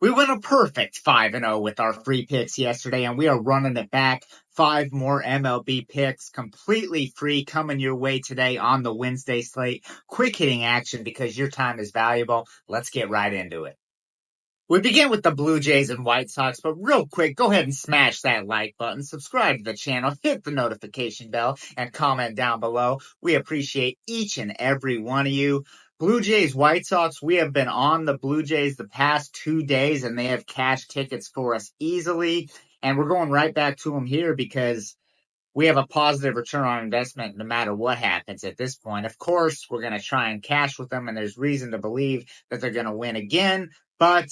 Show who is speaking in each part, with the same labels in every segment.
Speaker 1: We went a perfect 5-0 with our free picks yesterday, and we are running it back. 5 more MLB picks, completely free, coming your way today on the Wednesday slate. Quick hitting action because your time is valuable. Let's get right into it. We begin with the Blue Jays and White Sox, but real quick, go ahead and smash that like button, subscribe to the channel, hit the notification bell, and comment down below. We appreciate each and every one of you. Blue Jays, White Sox, we have been on the Blue Jays the past 2 days, and they have cash tickets for us easily. And we're going right back to them here because we have a positive return on investment no matter what happens at this point. Of course, we're going to try and cash with them, and there's reason to believe that they're going to win again, but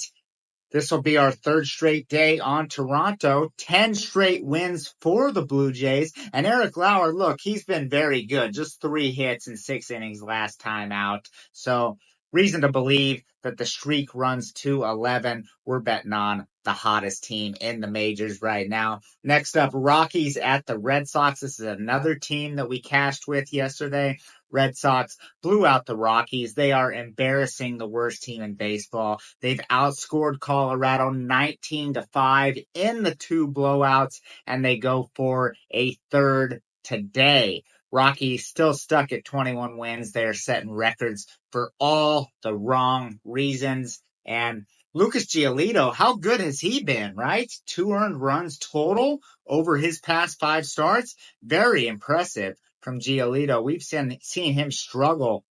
Speaker 1: this will be our third straight day on Toronto. 10 straight wins for the Blue Jays. And Eric Lauer, look, he's been very good. Just 3 hits in 6 innings last time out. So reason to believe that the streak runs to 11. We're betting on the hottest team in the majors right now. Next up, Rockies at the Red Sox. This is another team that we cashed with yesterday. Red Sox blew out the Rockies. They are embarrassing the worst team in baseball. They've outscored Colorado 19-5 in the 2 blowouts, and they go for a third today. Rockies still stuck at 21 wins. They are setting records for all the wrong reasons. And Lucas Giolito, how good has he been, right? 2 earned runs total over his past 5 starts. Very impressive from Giolito. We've seen him struggle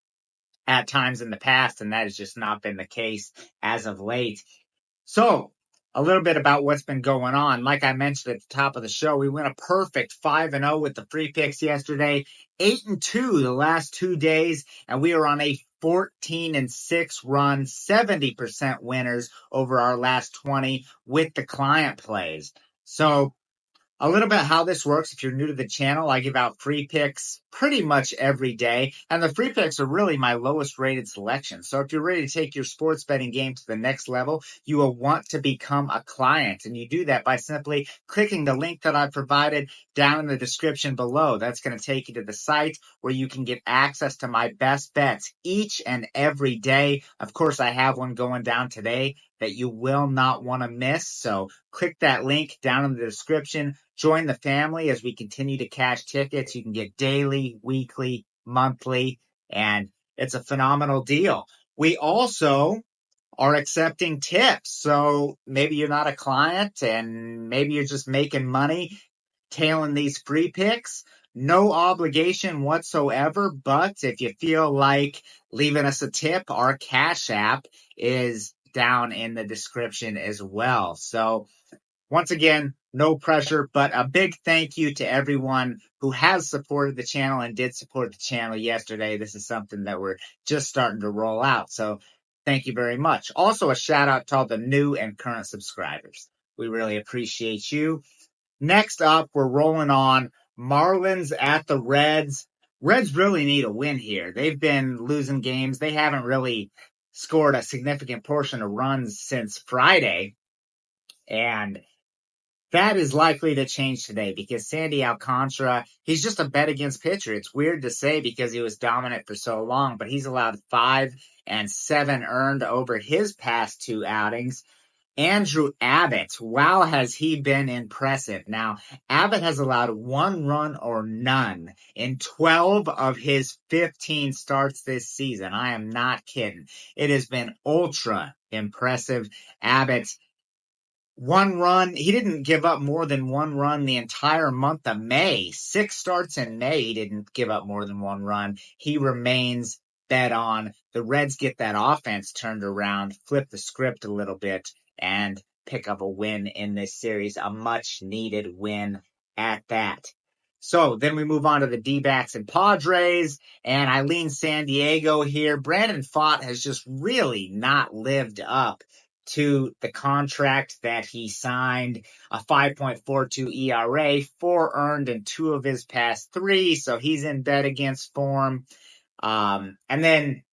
Speaker 1: at times in the past, and that has just not been the case as of late. So, a little bit about what's been going on. Like I mentioned at the top of the show, we went a perfect 5-0 with the free picks yesterday, 8-2 the last 2 days, and we are on a 14-6 run, 70% winners over our last 20 with the client plays. So, a little bit how this works. If you're new to the channel, I give out free picks pretty much every day. And the free picks are really my lowest rated selection. So if you're ready to take your sports betting game to the next level, you will want to become a client. And you do that by simply clicking the link that I provided down in the description below. That's going to take you to the site where you can get access to my best bets each and every day. Of course, I have one going down today that you will not want to miss. So click that link down in the description. Join the family as we continue to cash tickets. You can get daily, weekly, monthly, and it's a phenomenal deal. We also are accepting tips. So maybe you're not a client and maybe you're just making money tailing these free picks. No obligation whatsoever, but if you feel like leaving us a tip, our Cash App is down in the description as well. So once again, no pressure, but a big thank you to everyone who has supported the channel and did support the channel yesterday. This is something that we're just starting to roll out. So thank you very much. Also, a shout out to all the new and current subscribers. We really appreciate you. Next up, we're rolling on Marlins at the Reds. Reds really need a win here. They've been losing games. They haven't really scored a significant portion of runs since Friday. And that is likely to change today because Sandy Alcantara, he's just a bet against pitcher. It's weird to say because he was dominant for so long, but he's allowed 5 and 7 earned over his past 2 outings. Andrew Abbott, wow, has he been impressive. Now, Abbott has allowed 1 run or none in 12 of his 15 starts this season. I am not kidding. It has been ultra impressive. Abbott, 1 run. He didn't give up more than 1 run the entire month of May. 6 starts in May, he didn't give up more than 1 run. He remains bet on. The Reds get that offense turned around, flip the script a little bit, and pick up a win in this series, a much-needed win at that. So then we move on to the D-backs and Padres, and I lean San Diego here. Brandon Pfaadt has just really not lived up to the contract that he signed, a 5.42 ERA, 4 earned in 2 of his past 3, so he's in bet against form. And then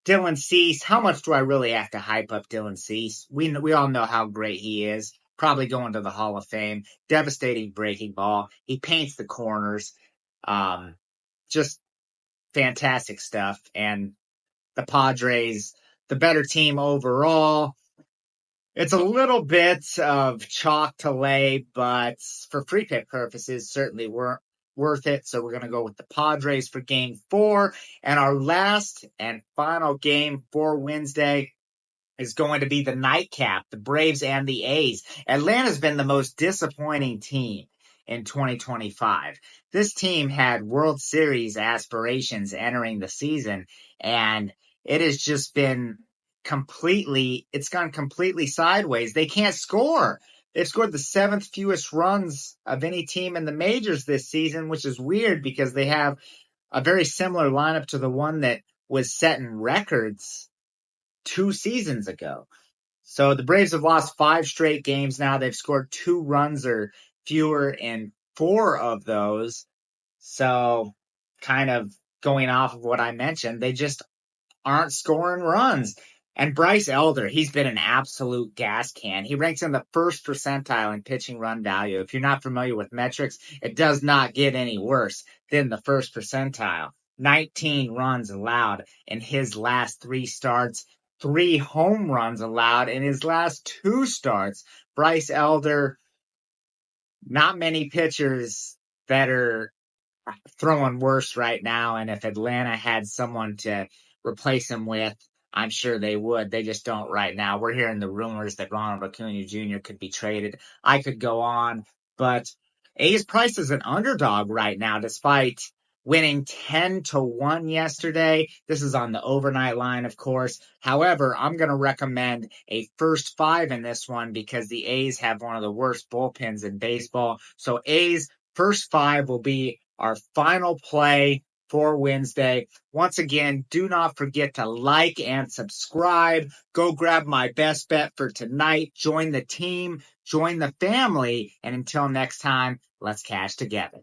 Speaker 1: Dylan Cease, how much do I really have to hype up Dylan Cease? We all know how great he is. Probably going to the Hall of Fame. Devastating breaking ball. He paints the corners. Just fantastic stuff. And the Padres, the better team overall. It's a little bit of chalk to lay, but for free pick purposes, certainly weren't worth it. So we're going to go with the Padres for game 4. And our last and final game for Wednesday is going to be the nightcap, the Braves and the A's. Atlanta's been the most disappointing team in 2025. This team had World Series aspirations entering the season, and it has just been it's gone completely sideways. They can't score. They've scored the 7th fewest runs of any team in the majors this season, which is weird because they have a very similar lineup to the one that was setting records 2 seasons ago. So the Braves have lost 5 straight games now. They've scored 2 runs or fewer in 4 of those. So kind of going off of what I mentioned, they just aren't scoring runs. And Bryce Elder, he's been an absolute gas can. He ranks in the first percentile in pitching run value. If you're not familiar with metrics, it does not get any worse than the first percentile. 19 runs allowed in his last 3 starts, 3 home runs allowed in his last 2 starts. Bryce Elder, not many pitchers that are throwing worse right now. And if Atlanta had someone to replace him with, I'm sure they would. They just don't right now. We're hearing the rumors that Ronald Acuna Jr. could be traded. I could go on, but A's price is an underdog right now, despite winning 10-1 yesterday. This is on the overnight line, of course. However, I'm going to recommend a first 5 in this one because the A's have one of the worst bullpens in baseball. So A's first 5 will be our final play for Wednesday. Once again, do not forget to like and subscribe. Go grab my best bet for tonight. Join the team, join the family, and until next time, let's cash together.